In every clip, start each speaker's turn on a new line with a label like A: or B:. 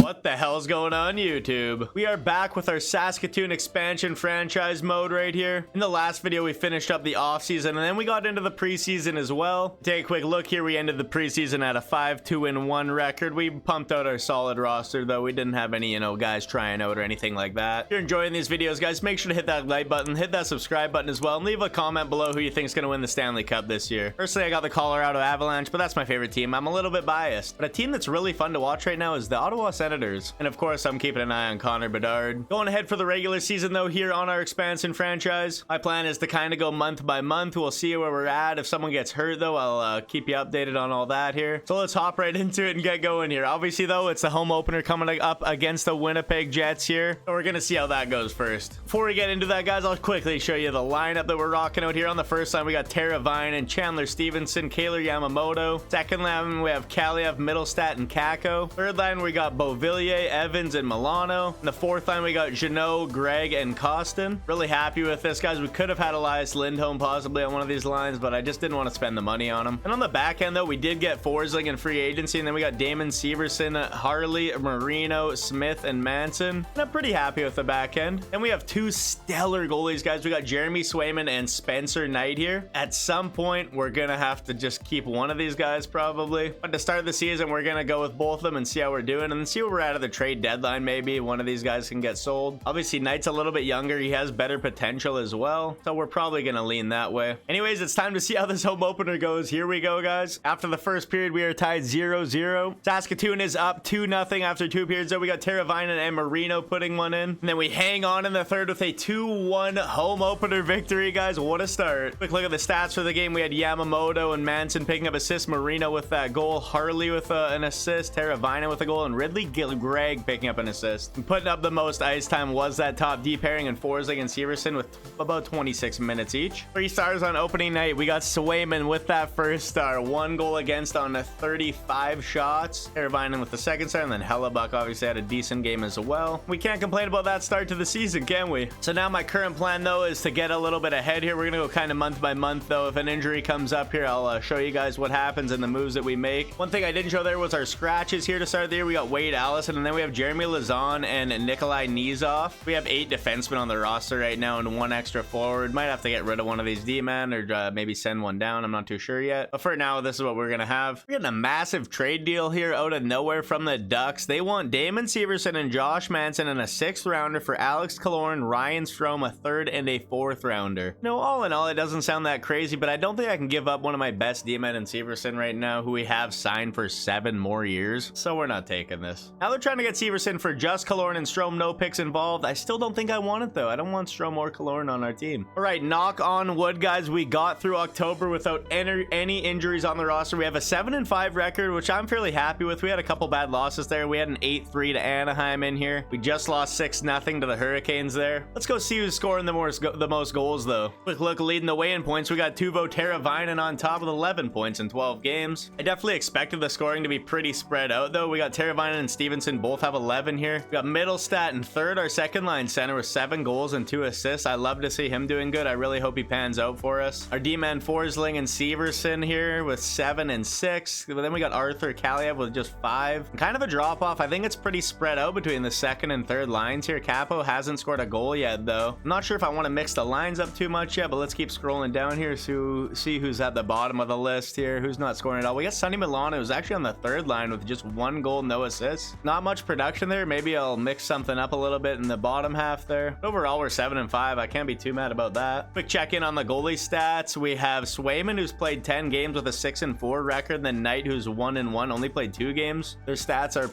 A: What the hell's going on, YouTube? We are back with our Saskatoon expansion franchise mode right here. In the last video, we finished up the offseason, and then we got into the preseason as well. Take a quick look here. We ended the preseason at a 5-2-1 record. We pumped out our solid roster, though. We didn't have any, guys trying out or anything like that. If you're enjoying these videos, guys, make sure to hit that like button, hit that subscribe button as well, and leave a comment below who you think is going to win the Stanley Cup this year. Personally, I got the Colorado Avalanche, but that's my favorite team. I'm a little bit biased. But a team that's really fun to watch right now is the Ottawa Senators. And of course, I'm keeping an eye on Connor Bedard. Going ahead for the regular season, though, here on our expansion franchise. My plan is to kind of go month by month. We'll see where we're at. If someone gets hurt, though, I'll keep you updated on all that here. So let's hop right into it and get going here. Obviously, though, it's the home opener coming up against the Winnipeg Jets here. So we're going to see how that goes first. Before we get into that, guys, I'll quickly show you the lineup that we're rocking out here. On the first line, we got Tara Vine and Chandler Stevenson, Kaylor Yamamoto. Second line, we have Kaliev, Middlestat, and Kako. Third line, we got Beauvillier, Evans, and Milano. In the fourth line, we got Jeannot, Greg, and Costin. Really happy with this, guys. We could have had Elias Lindholm possibly on one of these lines, but I just didn't want to spend the money on him. And on the back end, though, we did get Forsling in free agency, and then we got Damon Severson, Harley, Marino, Smith, and Manson. And I'm pretty happy with the back end. And we have two stellar goalies, guys. We got Jeremy Swayman and Spencer Knight here. At some point, we're gonna have to just keep one of these guys probably. But to start the season, we're gonna go with both of them and see how we're doing, and then see where we're at of the trade deadline. Maybe one of these guys can get sold. Obviously, Knight's a little bit younger. He has better potential as well, so we're probably gonna lean that way. Anyways, it's time to see how this home opener goes. Here we go, guys. After the first period, we are tied 0-0. Saskatoon is up 2-0 after 2 periods. So we got Teravainen and Marino putting one in, and then we hang on in the third with a 2-1 home opener victory, guys. What a start. Quick look at the stats for the game. We had Yamamoto and Manson picking up assists, Marino with that goal, Harley with an assist, Teravainen with a goal, and Ridley Greg picking up an assist. And putting up the most ice time was that top D pairing and Forsling and Severson with about 26 minutes each. 3 stars on opening night. We got Swayman with that first star, 1 goal against on 35 shots. Teravainen with the second star, and then Hellebuck obviously had a decent game as well. We can't complain about that start to the season, can we? So now my current plan, though, is to get a little bit ahead here. We're gonna go kind of month by month, though. If an injury comes up here, I'll show you guys what happens and the moves that we make. One thing I didn't show there was our scratches here to start the year. We got Wade Allison, and then we have Jeremy Lazan and Nikolai Nizov. We have 8 defensemen on the roster right now and 1 extra forward. Might have to get rid of one of these D-men or maybe send one down. I'm not too sure yet. But for now, this is what we're gonna have. We're getting a massive trade deal here out of nowhere from the Ducks. They want Damon Severson and Josh Manson and a 6th rounder for Alex Killorn, Ryan Strome, a 3rd, and a 4th rounder. All in all, it doesn't sound that crazy, but I don't think I can give up one of my best D-men in Severson right now, who we have signed for 7 more years. So we're not taking this. Now they're trying to get Severson for just Killorn and Strome, no picks involved. I still don't think I want it, though. I don't want Strome or Killorn on our team. All right, knock on wood, guys. We got through October without any injuries on the roster. We have a 7-5 record, which I'm fairly happy with. We had a couple bad losses there. We had an 8-3 to Anaheim in here. We just lost 6-0 to the Hurricanes there. Let's go see who's scoring the most goals, though. Quick look, leading the way in points. We got Teuvo Teravainen on top with 11 points in 12 games. I definitely expected the scoring to be pretty spread out, though. We got Teravainen and Stevenson both have 11 here. We got Middlestat in 3rd, our second line center, with 7 goals and 2 assists. I love to see him doing good. I really hope he pans out for us. Our D-man Forsling and Severson here with 7 and 6. But then we got Arthur Kaliev with just 5. Kind of a drop off. I think it's pretty spread out between the 2nd and 3rd lines here. Capo hasn't scored a goal yet, though. I'm not sure if I want to mix the lines up too much yet, but let's keep scrolling down here to see who's at the bottom of the list here, who's not scoring at all. We got Sonny Milano, who's actually on the 3rd line with just 1 goal, no assists. Not much production there. Maybe I'll mix something up a little bit in the bottom half there. Overall, we're 7-5. I can't be too mad about that. Quick check in on the goalie stats. We have Swayman, who's played 10 games with a 6-4 record, then Knight, who's 1-1, only played 2 games. Their stats are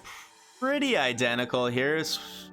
A: pretty identical here.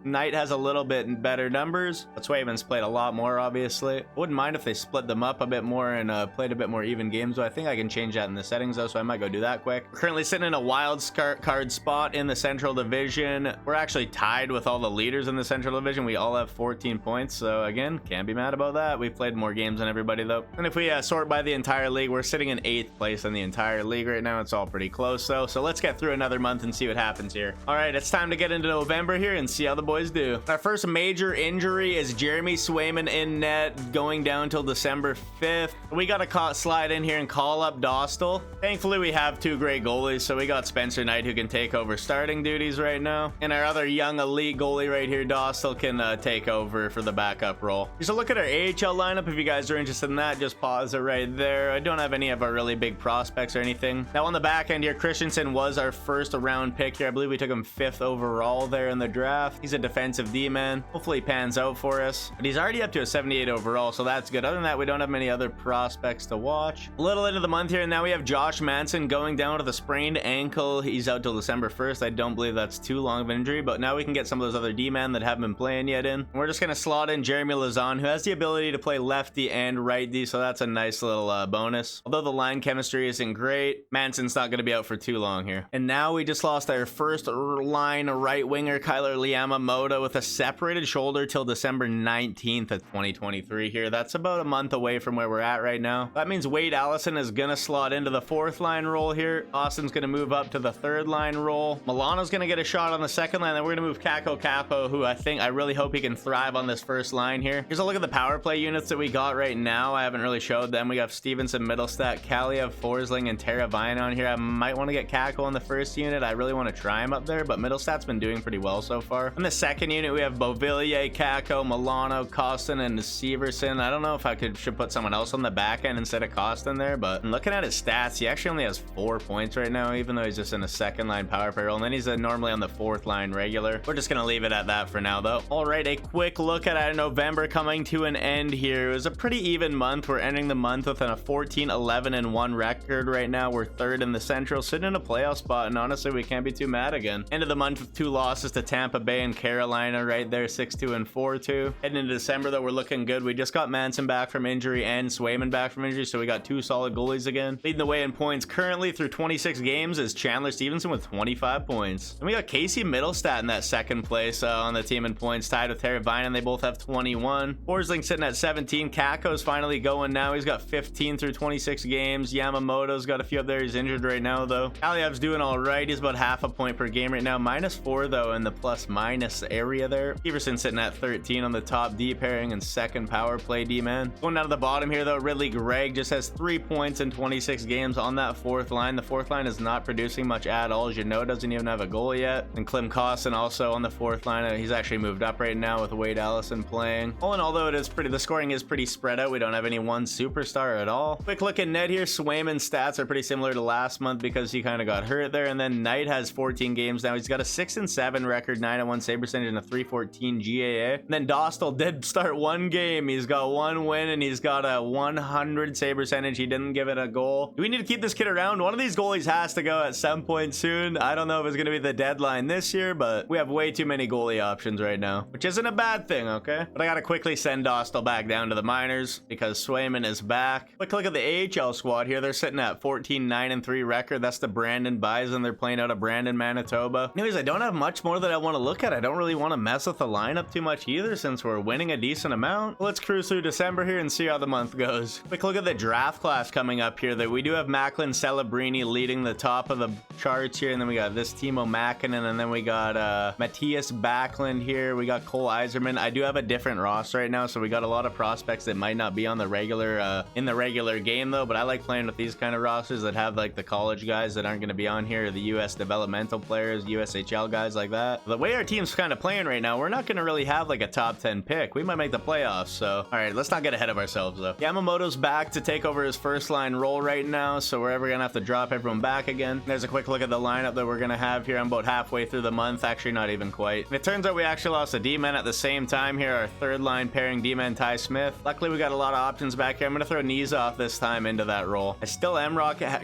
A: Knight has a little bit better numbers, but Swayman's played a lot more, obviously. Wouldn't mind if they split them up a bit more and played a bit more even games, so I think I can change that in the settings, though, so I might go do that quick. We're currently sitting in a wild card spot in the Central Division. We're actually tied with all the leaders in the Central Division. We all have 14 points, so again, can't be mad about that. We've played more games than everybody, though. And if we sort by the entire league, we're sitting in 8th place in the entire league right now. It's all pretty close, though, so let's get through another month and see what happens here. All right, it's time to get into November here and see how the boys do. Our first major injury is Jeremy Swayman in net, going down till December 5th. We got to slide in here and call up Dostal. Thankfully, we have two great goalies, so we got Spencer Knight who can take over starting duties right now. And our other young elite goalie right here, Dostal, can take over for the backup role. Just a look at our AHL lineup. If you guys are interested in that, just pause it right there. I don't have any of our really big prospects or anything. Now on the back end here, Christensen was our first round pick here. I believe we took him 5th overall there in the draft. He's a defensive D-man. Hopefully he pans out for us. But he's already up to a 78 overall, so that's good. Other than that, we don't have many other prospects to watch. A little into the month here, and now we have Josh Manson going down with a sprained ankle. He's out till December 1st. I don't believe that's too long of an injury, but now we can get some of those other D-men that haven't been playing yet in. And we're just going to slot in Jeremy Lazan, who has the ability to play lefty and righty, so that's a nice little bonus. Although the line chemistry isn't great, Manson's not going to be out for too long here. And now we just lost our first line right winger, Kyler Yamamoto, with a separated shoulder till December 19th of 2023 here. That's about a month away from where we're at right now. That means Wade Allison is going to slot into the 4th line role here. Austin's going to move up to the 3rd line role. Milano's going to get a shot on the 2nd line. Then we're going to move Kako Capo, who I really hope he can thrive on this 1st line here. Here's a look at the power play units that we got right now. I haven't really showed them. We got Stevenson, Middlestat, Kaliev, Forsling, and Teravainen on here. I might want to get Kako on the 1st unit. I really want to try him up there, but Middlestat's been doing pretty well so far. In the 2nd unit, we have Beauvillier, Kako, Milano, Costin, and Severson. I don't know if I should put someone else on the back end instead of Costin there, but looking at his stats, he actually only has 4 points right now, even though he's just in a 2nd line power play role, and then he's normally on the 4th line regular. We're just gonna leave it at that for now though. All right, a quick look at our November coming to an end here. It was a pretty even month. We're ending the month with a 14-11-1 record right now. We're 3rd in the Central, sitting in a playoff spot, and honestly, we can't be too mad again. End of the month with 2 losses to Tampa Bay and Carolina right there, 6-2 and 4-2. Heading into December though, we're looking good. We just got Manson back from injury and Swayman back from injury, so we got 2 solid goalies again. Leading the way in points currently through 26 games is Chandler Stevenson with 25 points. And we got Casey Middlestat in that 2nd place on the team in points, tied with Teravainen. They both have 21. Forsling sitting at 17. Kako's finally going now. He's got 15 through 26 games. Yamamoto's got a few up there. He's injured right now though. Kaliev's doing all right. He's about half a point per game right now. -4 though in the plus-minus area there. Everson sitting at 13 on the top D pairing and 2nd power play D-man. Going down to the bottom here though, Ridley Gregg just has 3 points in 26 games on that 4th line. The 4th line is not producing much at all. Jeannot doesn't even have a goal yet. And Klim Kostin also on the 4th line. He's actually moved up right now with Wade Allison playing. All in all though, the scoring is pretty spread out. We don't have any one superstar at all. Quick look at net here. Swayman's stats are pretty similar to last month because he kind of got hurt there. And then Knight has 14 games now. He's got a 6-7 record, 901 save percentage, and a 314 GAA. And then Dostal did start 1 game. He's got 1 win and he's got a 100 save percentage. He didn't give it a goal. Do we need to keep this kid around? One of these goalies has to go at some point soon. I don't know if it's going to be the deadline this year, but we have way too many goalie options right now, which isn't a bad thing, okay? But I got to quickly send Dostal back down to the minors because Swayman is back. Quick look at the AHL squad here. They're sitting at 14-9-3 record. That's the Brandon Bison. They're playing out of Brandon, Manitoba. Anyways, I don't have much more that I want to look at. I don't really want to mess with the lineup too much either since we're winning a decent amount. Let's cruise through December here and see how the month goes. Quick look at the draft class coming up here. That we do have Macklin Celebrini leading the top of the charts here, and then we got this Timo Mäkinen, and then we got Matthias Backlund here. We got Cole Iserman. I do have a different roster right now, so we got a lot of prospects that might not be on the regular in the regular game though, but I like playing with these kind of rosters that have like the college guys that aren't going to be on here, the US developmental players, USHL guys like that. The way our team's kind of playing right now, we're not going to really have like a top 10 pick. We might make the playoffs, so all right, let's not get ahead of ourselves though. Yamamoto's back to take over his 1st line role right now, so we're ever gonna have to drop everyone back again. There's a quick look at the lineup that we're gonna have here. I'm about halfway through the month, actually not even quite. And it turns out we actually lost a D-man at the same time here. Our 3rd line pairing D-man Ty Smith. Luckily we got a lot of options back here. I'm gonna throw Niza off this time into that role. I still am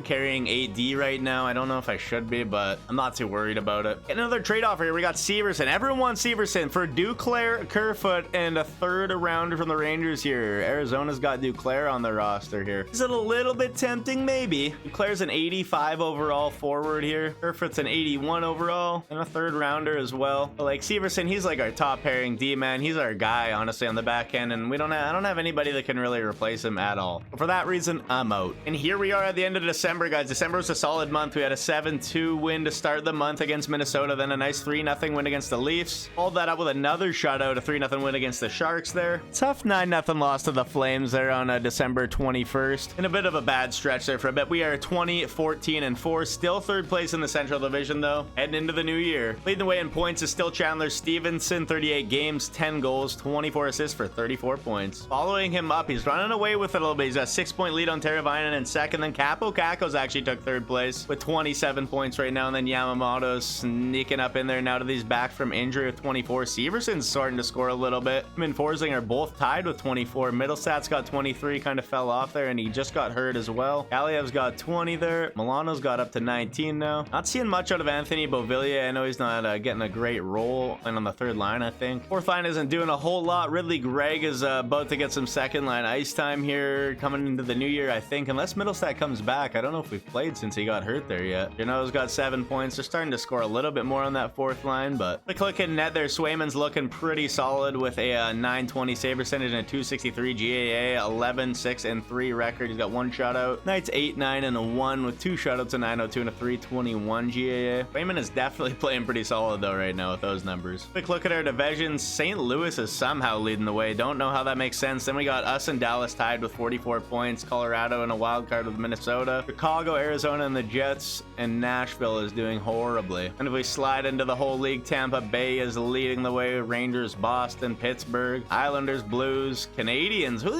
A: carrying 8D right now. I don't know if I should be, but I'm not too worried about it. Get another trade offer here. We got Severson. Everyone wants Severson for Duclair, Kerfoot, and a 3rd rounder from the Rangers here. Arizona's got Duclair on their roster here. Is it a little bit tempting? Maybe. Duclair's an 85 overall forward here. Kerfoot's an 81 overall and a 3rd rounder as well. But like Severson, he's like our top pairing D-man. He's our guy, honestly, on the back end, and I don't have anybody that can really replace him at all. But for that reason, I'm out. And here we are at the end of December, guys. December was a solid month. We had a 7-2 win to start the month against Minnesota. Minnesota, then a nice 3-0 win against the Leafs. Followed that up with another shutout, a 3-0 win against the Sharks there. Tough 9-0 loss to the Flames there on December 21st. In a bit of a bad stretch there for a bit. We are 20-14-4, still third place in the Central Division though, heading into the new year. Leading the way in points is still Chandler Stevenson, 38 games, 10 goals, 24 assists for 34 points. Following him up, he's running away with it a little bit. He's got a 6-point lead on Teravainen in second. Then Capo Kakos actually took third place with 27 points right now. And then Yamamoto's sneaking up in there now that he's back from injury with 24. Severson's starting to score a little bit. Him and Forsling are both tied with 24. Middlestats got 23, kind of fell off there, and he just got hurt as well. Kaliev's got 20 there. Milano's got up to 19 now. Not seeing much out of Anthony Beauvillier. I know he's not getting a great role, and on the third line, I think. Fourth line isn't doing a whole lot. Ridley Gregg is about to get some second line ice time here coming into the new year, I think, unless Middlestat comes back. I don't know if we've played since he got hurt there yet. Geno's got 7 points. They're starting to score a little bit more on that fourth line, but the click in net there, Swayman's looking pretty solid with a 920 save percentage and a 263 GAA, 11-6-3 record. He's got 1 shutout. Knights 8-9-1 with 2 shutouts, a 902 and a 321 GAA. Swayman is definitely playing pretty solid though right now with those numbers. Quick look at our divisions. St. Louis is somehow leading the way. Don't know how that makes sense. Then we got us and Dallas tied with 44 points. Colorado in a wild card with Minnesota. Chicago, Arizona, and the Jets, and Nashville is doing horribly. And if we slide into the whole league, Tampa Bay is leading the way. Rangers, Boston, Pittsburgh, Islanders, Blues, Canadians. What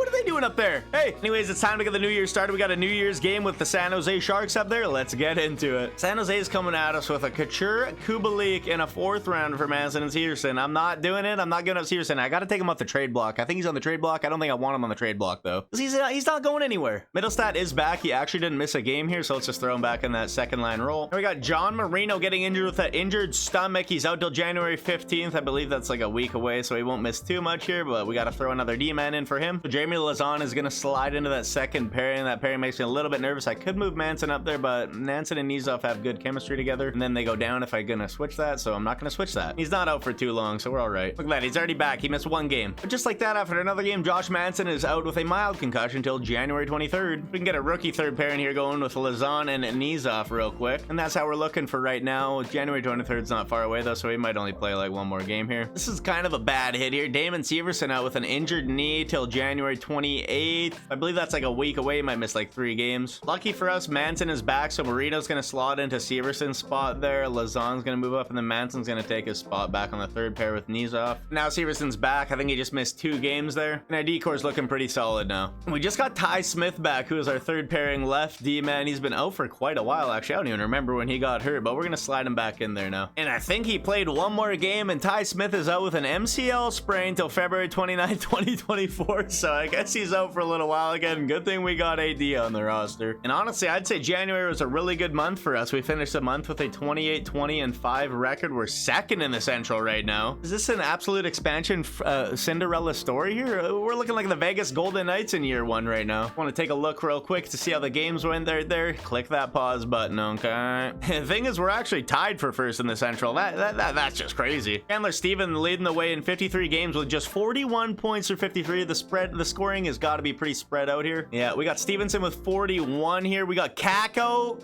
A: are they doing up there? Hey, anyways, it's time to get the new year started. We got a New Year's game with the San Jose Sharks up there. Let's get into it. San Jose is coming at us with a Couture, Kubalik, and a 4th round for Manson and Severson. I'm not doing it. I'm not giving up Severson. I got to take him off the trade block. I think he's on the trade block. I don't think I want him on the trade block though, because he's not going anywhere. Middlestat is back. He actually didn't miss a game here, so let's just throw him back in that second line role. And we got John Marino getting injured with that injured stomach. He's out till January 15th. I believe that's like a week away, so he won't miss too much here, but we got to throw another D-man in for him. So Jamie Lazan is going to slide into that second pairing. That pairing makes me a little bit nervous. I could move Manson up there, but Manson and Nizov have good chemistry together, and then they go down if I'm going to switch that, so I'm not going to switch that. He's not out for too long, so we're all right. Look at that. He's already back. He missed 1 game. But just like that, after another game, Josh Manson is out with a mild concussion until January 23rd. We can get a rookie third pairing here going with Lazan and Nizov real quick, and that's how we're looking for right now. January 23rd is not far away though, so he might only play like 1 more game here. This is kind of a bad hit here. Damon Severson out with an injured knee till January 28th. I believe that's like a week away. He might miss like 3 games. Lucky for us, Manson is back, so Marino's gonna slot into Severson's spot there. Lazan's gonna move up, and then Manson's gonna take his spot back on the third pair with Nizov. Now Severson's back. I think he just missed 2 games there, and our D-core's looking pretty solid now. We just got Ty Smith back, who is our third pairing left D-man. He's been out for quite a while actually. I don't even remember when he got hurt, but we're gonna slide him back in there now. And I think he played 1 more game, and Ty Smith is out with an MCL sprain till February 29th, 2024. So I guess he's out for a little while again. Good thing we got AD on the roster. And honestly, I'd say January was a really good month for us. We finished the month with a 28-20-5 record. We're second in the Central right now. Is this an absolute expansion Cinderella story here? We're looking like the Vegas Golden Knights in year 1 right now. Want to take a look real quick to see how the games went there. Click that pause button, okay? The thing is, we're actually tied for first in the Central. That's just crazy. Chandler Steven leading the way in 53 games with just 41 points for 53. The scoring has got to be pretty spread out here. Yeah, we got Stevenson with 41 here. We got Capo.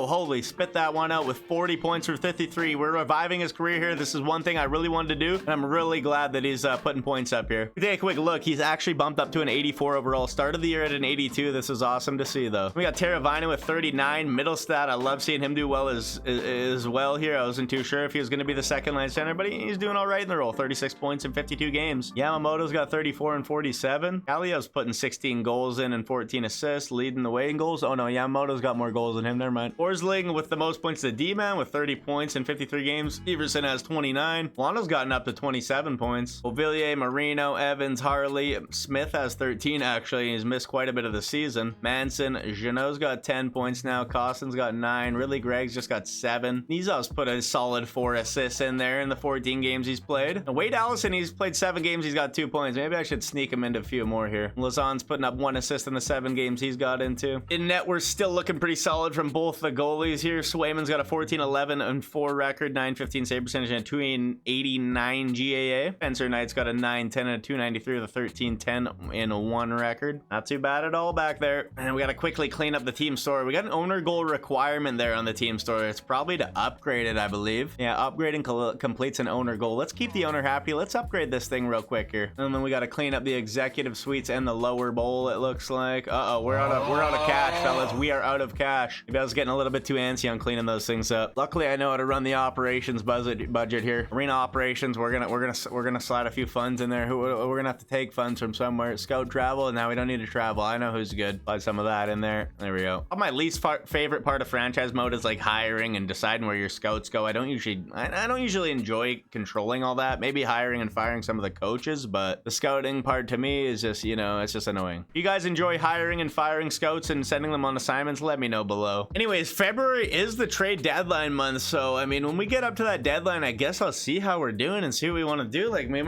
A: Holy, spit that one out with 40 points for 53. We're reviving his career here. This is one thing I really wanted to do, and I'm really glad that he's putting points up here. We take a quick look. He's actually bumped up to an 84 overall. Started the year at an 82. This is awesome to see, though. We got Teravainen with 39. Middlestat, I love seeing him do well as well here. I wasn't too sure if he was going to be the second line center, but he's doing all right in the role. 36 points in 52 games. Yamamoto's got 34 and 47. Kaliev's putting 16 goals in and 14 assists, leading the way in goals. Oh no, Yamamoto's got more goals than him. Never mind. Forsling with the most points to D-man with 30 points in 53 games. Everson has 29. Lano's gotten up to 27 points. Beauvillier, Marino, Evans, Harley. Smith has 13 actually. He's missed quite a bit of the season. Manson, Geno's got 10 points now. Costin's got 9. Ridley Gregg's just got 7. Nizov's put a solid 4 assists in there in the 14 games he's played. And Wade Allison, he's played 7 games. He's got 2 points. Maybe I should sneak him into a few more here. Lazan's putting up 1 assist in the 7 games he's got into. In net, we're still looking pretty solid from both the goalies here. Swayman's got a 14-11-4 record, 915 save percentage, and a 289 GAA. Spencer Knight's got a 910 and a 293 with a 13-10-1 record. Not too bad at all back there. And we got to quickly clean up the team store. We got an owner goal requirement there on the team store. It's probably to upgrade it, I believe. Yeah, upgrading completes an owner goal. Let's keep the owner happy. Let's upgrade this thing real quick here. And then we got to clean up the executive suites and the lower bowl, it looks like. Uh-oh, we're out of cash, fellas. We are out of cash. Maybe I was getting a little bit too antsy on cleaning those things up. Luckily, I know how to run the operations budget here. Arena operations, we're gonna slide a few funds in there. We're gonna have to take funds from somewhere. Scout travel, and now we don't need to travel. I know who's good. Slide some of that in there. There we go. My least favorite part of franchise mode is like hiring and deciding where your scouts go. I don't usually enjoy controlling all that. Maybe hiring and firing some of the coaches, but the scouting part to me is just, you know, it's just annoying. If you guys enjoy hiring and firing scouts and sending them on assignments, let me know below. Anyways, February is the trade deadline month, so I mean, when we get up to that deadline, I guess I'll see how we're doing and see what we want to do. Like, we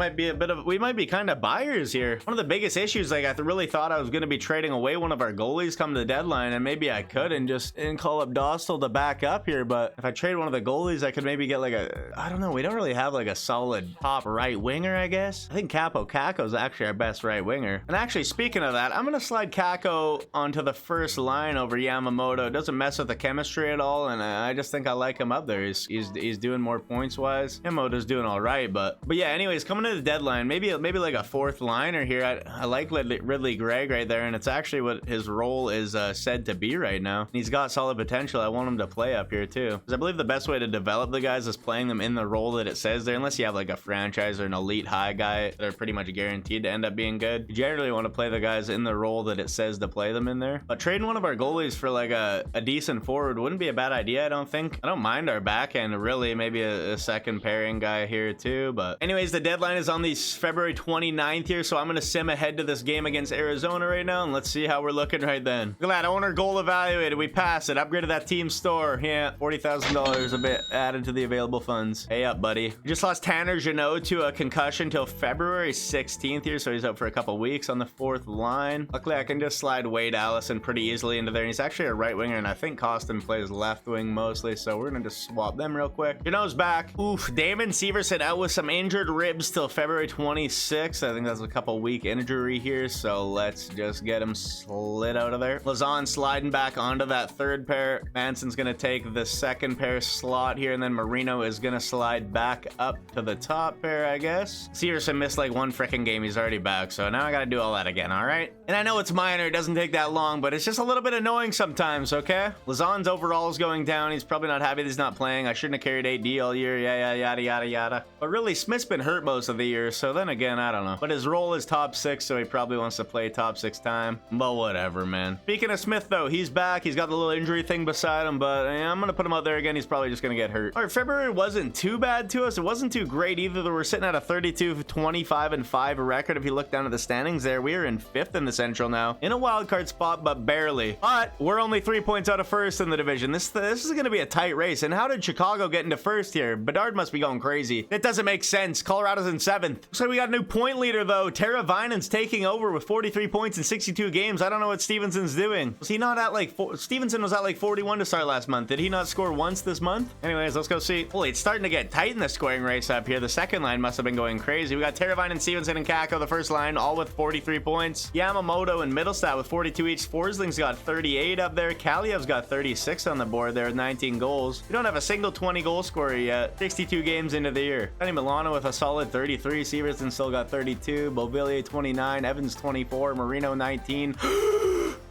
A: might be kind of buyers here. One of the biggest issues, like, I really thought I was going to be trading away one of our goalies come the deadline, and maybe I could and call up Dostal to back up here, but if I trade one of the goalies, I could maybe get like I don't know, we don't really have like a solid top right winger, I guess. I think Kako is actually our best right winger. And actually, speaking of that, I'm going to slide Kako onto the first line over Yamamoto. It doesn't mess with the chemistry at all, and I just think I like him up there. He's doing more points wise. Yamamoto's doing all right, but yeah, anyways, coming to the deadline, maybe like a fourth liner here. I like Ridley Gregg right there, and it's actually what his role is said to be right now. He's got solid potential. I want him to play up here too, because I believe the best way to develop the guys is playing them in the role that it says there, unless you have like a franchise or an elite high guy that are pretty much guaranteed to end up being good. You generally want to play the guys in the role that it says to play them in there. But trading one of our goalies for like a decent forward wouldn't be a bad idea, I don't think. I don't mind our back end, really. Maybe a second pairing guy here too. But anyways, the deadline is on the February 29th here, so I'm going to sim ahead to this game against Arizona right now, and let's see how we're looking right then. Look at that, owner goal evaluated. We passed it. Upgraded that team store. Yeah, $40,000 a bit added to the available funds. Hey up, buddy. We just lost Tanner Jeannot to a concussion till February 16th here, so he's out for a couple weeks on the fourth line. Luckily, I can just slide Wade Allison pretty easily into there. He's actually a right winger, and I think Costin plays left wing mostly, so we're gonna just swap them real quick. Jeannot's back. Oof, Damon Severson out with some injured ribs till February 26th. I think that's a couple week injury here, so let's just get him slid out of there. Lazan sliding back onto that third pair. Manson's gonna take the second pair slot here, and then Marino is gonna slide back up to the top pair, I guess. Severson missed like one freaking game. He's already back, so now I gotta do all that again, all right? And I know it's minor, it doesn't take that long, but it's just a little bit annoying sometimes, okay? Lazan's overall is going down. He's probably not happy that he's not playing. I shouldn't have carried AD all year, yeah, yada, yada, yada. But really, Smith's been hurt most of the year, so then again, I don't know. But his role is top 6, so he probably wants to play top 6 time. But whatever, man. Speaking of Smith, though, he's back. He's got the little injury thing beside him, but I'm gonna put him out there again. He's probably just gonna get hurt. All right, February wasn't too bad to us. It wasn't too great either. We're sitting at a 32-25-5 record. If you look down at the standings there, we are in 5th in the Central now, in a wild card spot, but barely. But we're only 3 points out of 1st in the division. This is gonna be a tight race. And how did Chicago get into 1st here? Bedard must be going crazy. That doesn't make sense. Colorado's in 7th. So we got a new point leader though. Tara Vinan's taking over with 43 points in 62 games. I don't know what Stevenson's doing. Was he not at like Stevenson was at like 41 to start last month. Did he not score once this month? Anyways, let's go see. Holy, it's starting to get tight in the scoring race up here. The second line must have been going crazy. We got Tara Vinan, Stevenson, and Kako, the first line, all with 43 points. Yamamoto and Middlestat with 42 each. Forsling's got 38 up there. Kaliev's got 36 on the board there with 19 goals. We don't have a single 20 goal scorer yet. 62 games into the year. Danny Milano with a solid 33. Severson still got 32. Bovillier 29. Evans 24. Marino 19.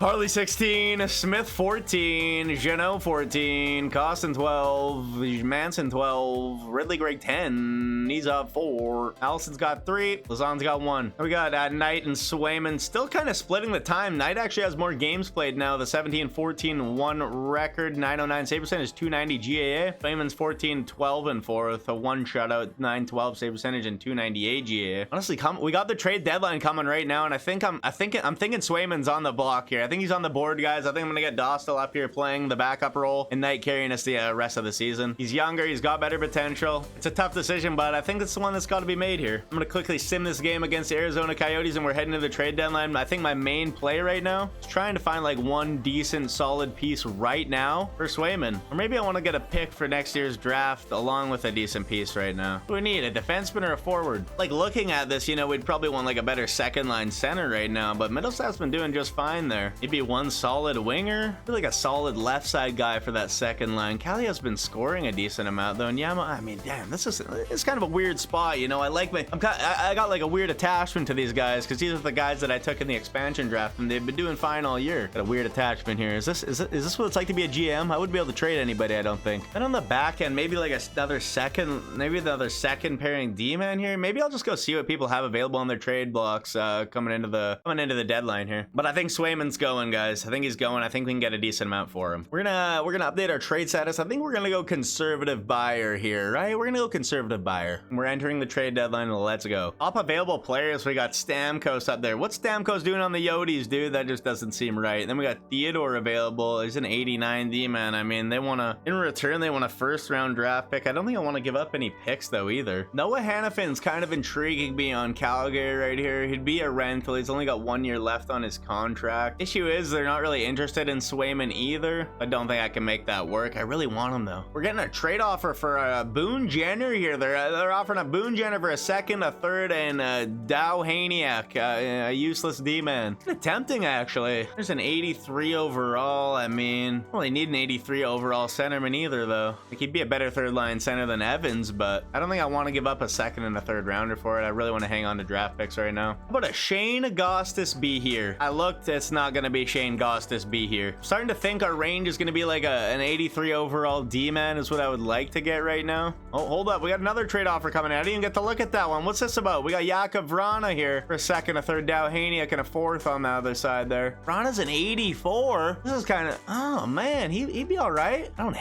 A: Harley 16, Smith 14, Jeannot 14, Costin 12, Manson 12, Ridley Gregg 10, he's up 4, Allison's got 3, Lazan's got 1. We got Knight and Swayman still kind of splitting the time. Knight actually has more games played now. The 17-14-1 record, 909 save percentage, 290 GAA. Swayman's 14-12-4 with a 1 shutout, 912 save percentage, and 298 GAA. Honestly, we got the trade deadline coming right now, and I'm thinking Swayman's on the block here. I think he's on the board, guys. I think I'm gonna get Dostal up here playing the backup role and Knight carrying us the rest of the season. He's younger, he's got better potential. It's a tough decision, but I think it's the one that's got to be made here. I'm gonna quickly sim this game against the Arizona Coyotes, and we're heading to the trade deadline. I think my main play right now is trying to find like one decent solid piece right now for Swayman, or maybe I want to get a pick for next year's draft along with a decent piece right now. What do we need, a defenseman or a forward? Like, looking at this, you know, we'd probably want like a better second line center right now, but Middlestaff's been doing just fine there. Maybe one solid winger. I feel like a solid left side guy for that second line. Callio's been scoring a decent amount though, and Yama, I mean, damn, it's kind of a weird spot, you know. I like I got like a weird attachment to these guys because these are the guys that I took in the expansion draft, and they've been doing fine all year. Got a weird attachment here. Is this what it's like to be a GM? I wouldn't be able to trade anybody, I don't think. And on the back end, maybe like another second pairing D-man here. Maybe I'll just go see what people have available on their trade blocks coming into the deadline here. But I think Swayman's going, guys. I think he's going. I think we can get a decent amount for him. We're gonna update our trade status. I think we're gonna go conservative buyer here, right? We're gonna go conservative buyer. We're entering the trade deadline. Let's go. Top available players. We got Stamkos up there. What's Stamkos doing on the Yotes, dude? That just doesn't seem right. Then we got Theodore available. He's an 89 D-man. I mean, they want to, in return, they want a first round draft pick. I don't think I want to give up any picks though either. Noah Hannafin's kind of intriguing me on Calgary right here. He'd be a rental. He's only got 1 year left on his contract. Issue is they're not really interested in Swayman either. I don't think I can make that work. I really want him though. We're getting a trade offer for Boone Jenner here. They're offering a Boone Jenner for a second, a third, and Dow Haniak, a useless D-man. Kind of tempting actually. There's an 83 overall. I mean, don't really need an 83 overall centerman either though. Like, he'd be a better third line center than Evans, but I don't think I want to give up a second and a third rounder for it. I really want to hang on to draft picks right now. How about a Shane Augustus be here? I looked, it's not going to be Shane Augustus be here. I'm starting to think our range is going to be like an 83 overall D-man is what I would like to get right now. Oh, hold up. We got another trade offer coming in. I didn't even get to look at that one. What's this about? We got Jakub Vrana here for a second, a third, Dow Haniak, and a fourth on the other side there. Vrana's an 84. This is kind of, oh man, he'd be all right. I don't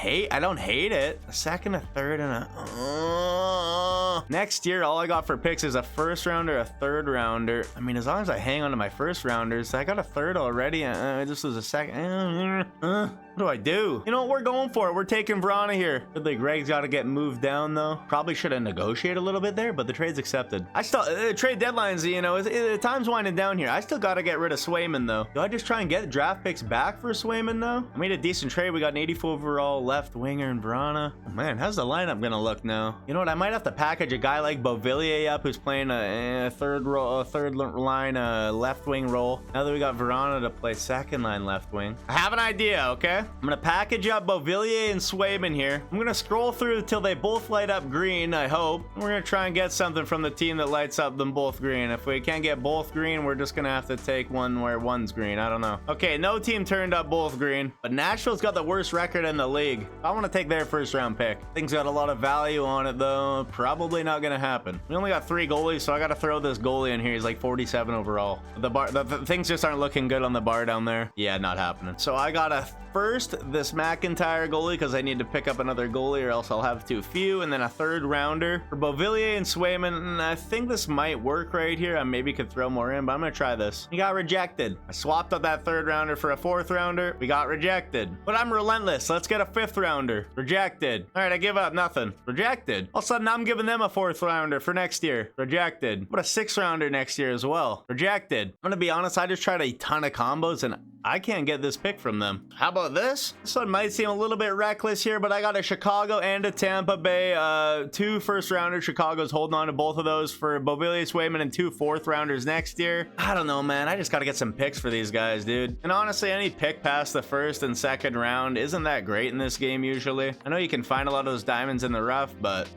A: hate it. A second, a third, and a next year, all I got for picks is a first rounder, a third rounder. I mean, as long as I hang on to my first rounders, I got a third already. This was a second. What do I do? You know what? We're going for it. We're taking Vrana here. Ridley Gregg's got to get moved down though. Probably should have negotiated a little bit there, but the trade's accepted. I still trade deadlines, you know, time's winding down here. I still got to get rid of Swayman though. Do I just try and get draft picks back for Swayman though? I made a decent trade. We got an 84 overall left winger in Vrana. Oh man, how's the lineup gonna look now? You know what? I might have to package a guy like Beauvillier up, who's playing a third line left wing role. Now that we got Vrana to play second line left wing, I have an idea. Okay, I'm gonna package up Beauvillier and Swayman here. I'm gonna scroll through until they both light up green, I hope. We're gonna try and get something from the team that lights up them both green. If we can't get both green, we're just gonna have to take one where one's green. I don't know. Okay, no team turned up both green, but Nashville's got the worst record in the league. I want to take their first round pick. Things got a lot of value on it though. Probably not gonna happen. We only got 3 goalies, so I gotta throw this goalie in here. He's like 47 overall. The things just aren't looking good on the bar down there. Yeah, not happening. So I gotta first this McIntyre goalie because I need to pick up another goalie or else I'll have too few, and then a third rounder for Beauvillier and Swayman. And I think this might work right here. I maybe could throw more in, but I'm gonna try this. He got rejected. I swapped up that third rounder for a fourth rounder. We got rejected, but I'm relentless. Let's get a fifth rounder. Rejected. All right, I give up. Nothing. Rejected. All of a sudden I'm giving them a fourth rounder for next year. Rejected. What a sixth rounder next year as well. Rejected. I'm gonna be honest, I just tried a ton of combos and I can't get this pick from them. How about this? This one might seem a little bit reckless here, but I got a Chicago and a Tampa Bay, 2 first rounders. Chicago's holding on to both of those for Beauvillier, Swayman, and 2 fourth rounders next year. I don't know, man. I just got to get some picks for these guys, dude. And honestly, any pick past the first and second round isn't that great in this game usually. I know you can find a lot of those diamonds in the rough, but...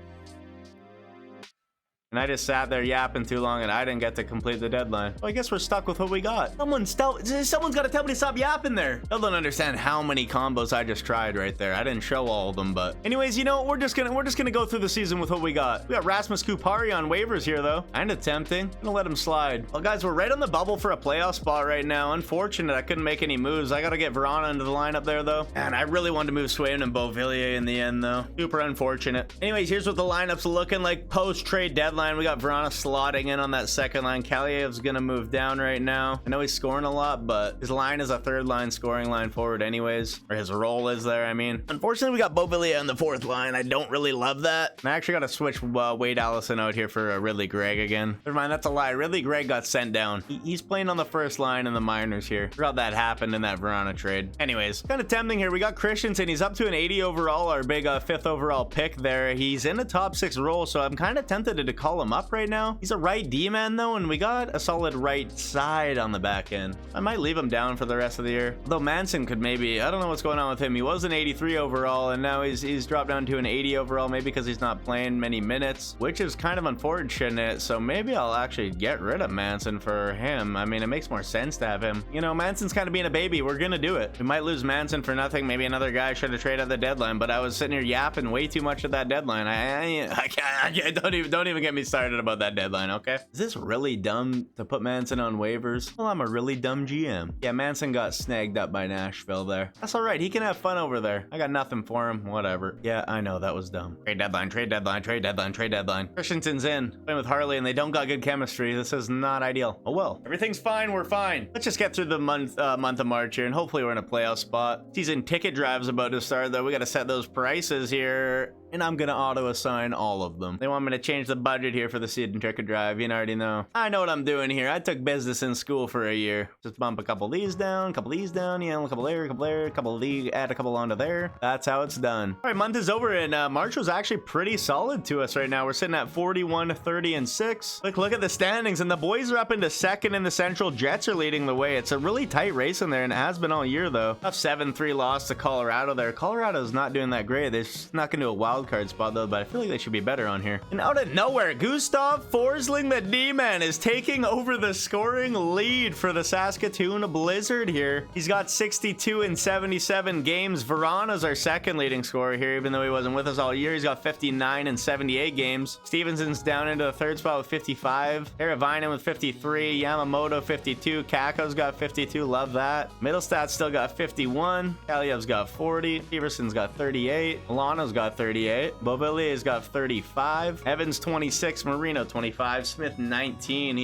A: And I just sat there yapping too long and I didn't get to complete the deadline. Well, I guess we're stuck with what we got. Someone's got to tell me to stop yapping there. I don't understand how many combos I just tried right there. I didn't show all of them, but anyways, you know, we're just gonna go through the season with what we got. We got Rasmus Kupari on waivers here though. Kinda tempting. I'm gonna let him slide. Well, guys, we're right on the bubble for a playoff spot right now. Unfortunate I couldn't make any moves. I gotta get Vrana into the lineup there though. And I really wanted to move Swayman and Beauvillier in the end though. Super unfortunate. Anyways, here's what the lineup's looking like post trade deadline. deadline, we got Verona slotting in on that second line. Kaliev's gonna move down right now. I know he's scoring a lot, but his line is a third line scoring line forward anyways, or his role is there, I mean. Unfortunately, we got Beauvillier on the fourth line. I don't really love that. And I actually got to switch Wade Allison out here for Ridley Gregg again. Never mind, that's a lie. Ridley Gregg got sent down. He's playing on the first line in the minors here. Forgot that happened in that Verona trade. Anyways, kind of tempting here. We got Christensen. He's up to an 80 overall, our big 5th overall pick there. He's in a top 6 role, so I'm kind of tempted to call him up right now. He's a right D-man though, and we got a solid right side on the back end. I might leave him down for the rest of the year. Though Manson could maybe, I don't know what's going on with him. He was an 83 overall, and now he's dropped down to an 80 overall, maybe because he's not playing many minutes, which is kind of unfortunate. So maybe I'll actually get rid of Manson for him. I mean, it makes more sense to have him. You know, Manson's kind of being a baby. We're gonna do it. We might lose Manson for nothing. Maybe another guy should have traded at the deadline, but I was sitting here yapping way too much at that deadline. I can't, don't even get me started about that deadline, okay? Is this really dumb to put Manson on waivers? Well, I'm a really dumb GM. Yeah, Manson got snagged up by Nashville there. That's all right. He can have fun over there. I got nothing for him. Whatever. Yeah, I know that was dumb. Trade deadline, trade deadline, trade deadline, trade deadline. Christensen's in. Playing with Harley, and they don't got good chemistry. This is not ideal. Oh well. Everything's fine. We're fine. Let's just get through the month of March here, and hopefully we're in a playoff spot. Season ticket drive's about to start, though. We got to set those prices here, and I'm gonna auto-assign all of them. They want me to change the budget here for the season ticket drive. You already know. I know what I'm doing here. I took business in school for a year. Just bump a couple of these down, couple of these down, you know, a couple there, a couple there, a couple of these, add a couple onto there. That's how it's done. All right, month is over, and March was actually pretty solid to us right now. We're sitting at 41, 30, and 6. Look at the standings, and the boys are up into second in the Central. Jets are leading the way. It's a really tight race in there, and it has been all year, though. A 7-3 loss to Colorado there. Colorado's not doing that great. They're not gonna do a wild card spot, though, but I feel like they should be better on here. And out of nowhere, Gustav Forsling, the D-man, is taking over the scoring lead for the Saskatoon Blizzard here. He's got 62 in 77 games. Verona's our second leading scorer here, even though he wasn't with us all year. He's got 59 in 78 games. Stevenson's down into the third spot with 55. Eravinen with 53. Yamamoto 52. Kako's got 52. Love that. Middlestad's still got 51. Kaliev's got 40. Peterson's got 38. Milano's got 38. Beauvillier's got 35. Evans 26. Marino 25. Smith 19.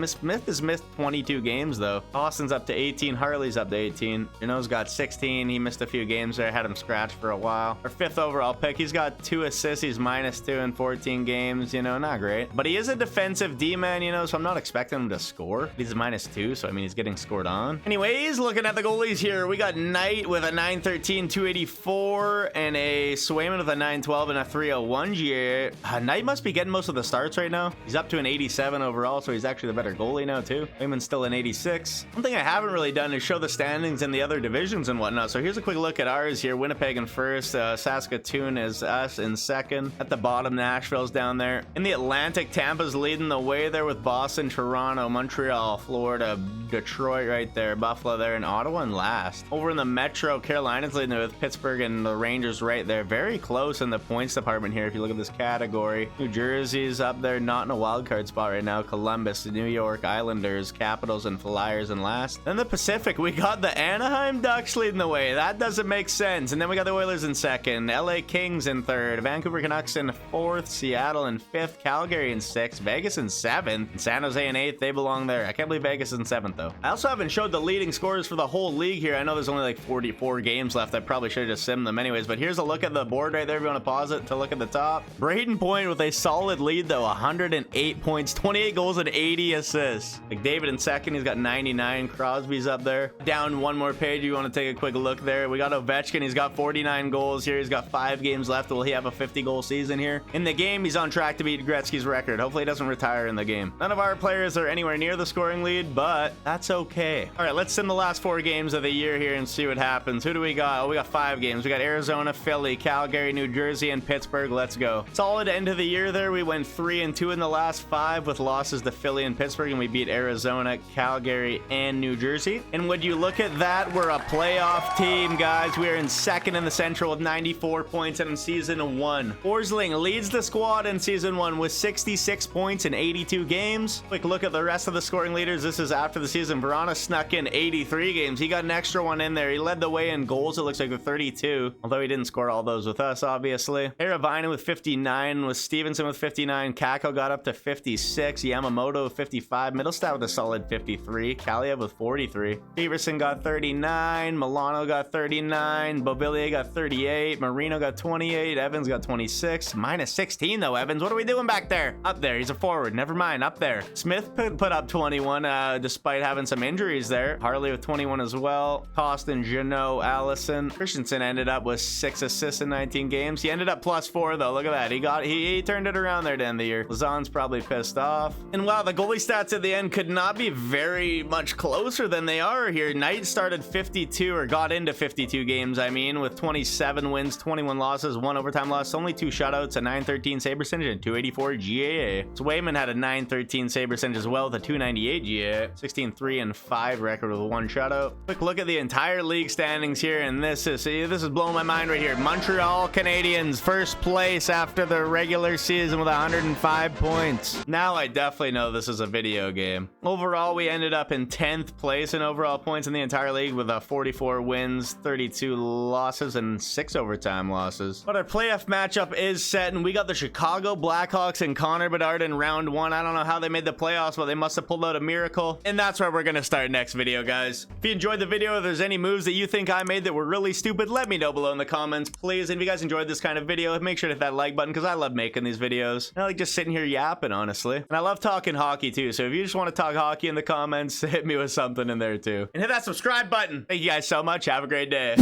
A: Smith has missed 22 games though. Austin's up to 18. Harley's up to 18. Geno's got 16. He missed a few games there. Had him scratched for a while. Our 5th overall pick. He's got 2 assists. He's -2 in 14 games. You know, not great. But he is a defensive D-man, you know, so I'm not expecting him to score. He's -2, so I mean, he's getting scored on. Anyways, looking at the goalies here, we got Knight with a 913, 284, and a Swayman with a 912 and a 301 GA. Knight must be getting most of the starts right now. He's up to an 87 overall, so he's actually the better goalie now too. Swayman's still an 86. One thing I haven't really done is show the standings in the other divisions and whatnot. So here's a quick look at ours here. Winnipeg in first, Saskatoon is us in second. At the bottom, Nashville's down there. In the Atlantic, Tampa's leading the way there with Boston, Toronto, Montreal, Florida, Detroit right there, Buffalo there, and Ottawa in last. Over in the Metro, Carolina's leading with Pittsburgh and the Rangers right there. Very close in the points department here if you look at this category. New Jersey's up there, not in a wild card spot right now. Columbus, New York, Islanders, Capitals, and Flyers in last. Then the Pacific, we got the Anaheim Ducks leading the way. That doesn't make sense. And then we got the Oilers in second, LA Kings in third, Vancouver Canucks in fourth, Seattle in fifth, Calgary in sixth, Vegas in seventh, and San Jose in eighth. They belong there. I can't believe Vegas is in seventh though. I also haven't showed the leading scorers for the whole league here. I know there's only like 44 games left. I probably should have just simmed them anyways, but here's a look at the board right there if you want to pause it to look at the top. Braden Point with a solid lead though, 108 points, 28 goals and 80 assists. McDavid in second, he's got 99. Crosby's up there. Down one more page, you want to take a quick look there. We got Ovechkin, he's got 49 goals here. He's got 5 games left. Will he have a 50-goal season here? In the game, he's on track to beat Gretzky's record. Hopefully he doesn't retire in the game. None of our players are anywhere near the scoring lead, but that's okay. All right, let's sim the last 4 games of the year here and see what happens. Who do we got? Oh, we got 5 games. We got Arizona, Philly, Calgary, New Jersey, and Pittsburgh. Let's go. Solid end of the year there. We went 3-2 in the last 5 with losses to Philly and Pittsburgh, and we beat Arizona, Calgary, and New Jersey. And would you look at that? We're a playoff team, guys. We are in second in the Central with 94 points in season 1. Forsling leads the squad in season 1 with 66 points in 82 games. Quick look at the rest of the scoring leaders. This is after the season. Verona snuck in 83 games. He got an extra one in there. He led the way in goals. It looks like with 32, although he didn't score all those with us, obviously. obviously. Haravainen with 59, with Stevenson with 59, Kako got up to 56, Yamamoto with 55, Middlestat with a solid 53, Kaliev with 43, Peterson got 39, Milano got 39, Beauvillier got 38, Marino got 28, Evans got 26, minus 16 though. Evans, what are we doing back there? Up there, he's a forward, never mind, up there. Smith put up 21 despite having some injuries there. Harley with 21 as well. Costin, Jeannot, Allison. Christensen ended up with 6 assists in 19 games. He ended up +4 though. Look at that. He turned it around there to end the year. Lazan's probably pissed off. And wow, the goalie stats at the end could not be very much closer than they are here. Knight started 52 or got into 52 games, I mean, with 27 wins, 21 losses, 1 overtime loss, only 2 shutouts, a 913 save percentage, and 284 GAA. Swayman had a 913 save percentage as well with a 298 GAA, 16-3-5 record with 1 shutout. Quick look at the entire league standings here, and this is blowing my mind right here. Montreal Canadiens first place after the regular season with 105 points. Now I definitely know this is a video game. Overall, we ended up in 10th place in overall points in the entire league with 44 wins, 32 losses, and 6 overtime losses. But our playoff matchup is set, and we got the Chicago Blackhawks and Connor Bedard in round 1. I don't know how they made the playoffs, but they must have pulled out a miracle. And that's where we're gonna start next video, guys. If you enjoyed the video, if there's any moves that you think I made that were really stupid, let me know below in the comments, please. And if you guys enjoyed this kind of video, make sure to hit that like button, because I love making these videos. And I like just sitting here yapping, honestly. And I love talking hockey too, so if you just want to talk hockey in the comments, hit me with something in there too. And hit that subscribe button. Thank you guys so much. Have a great day.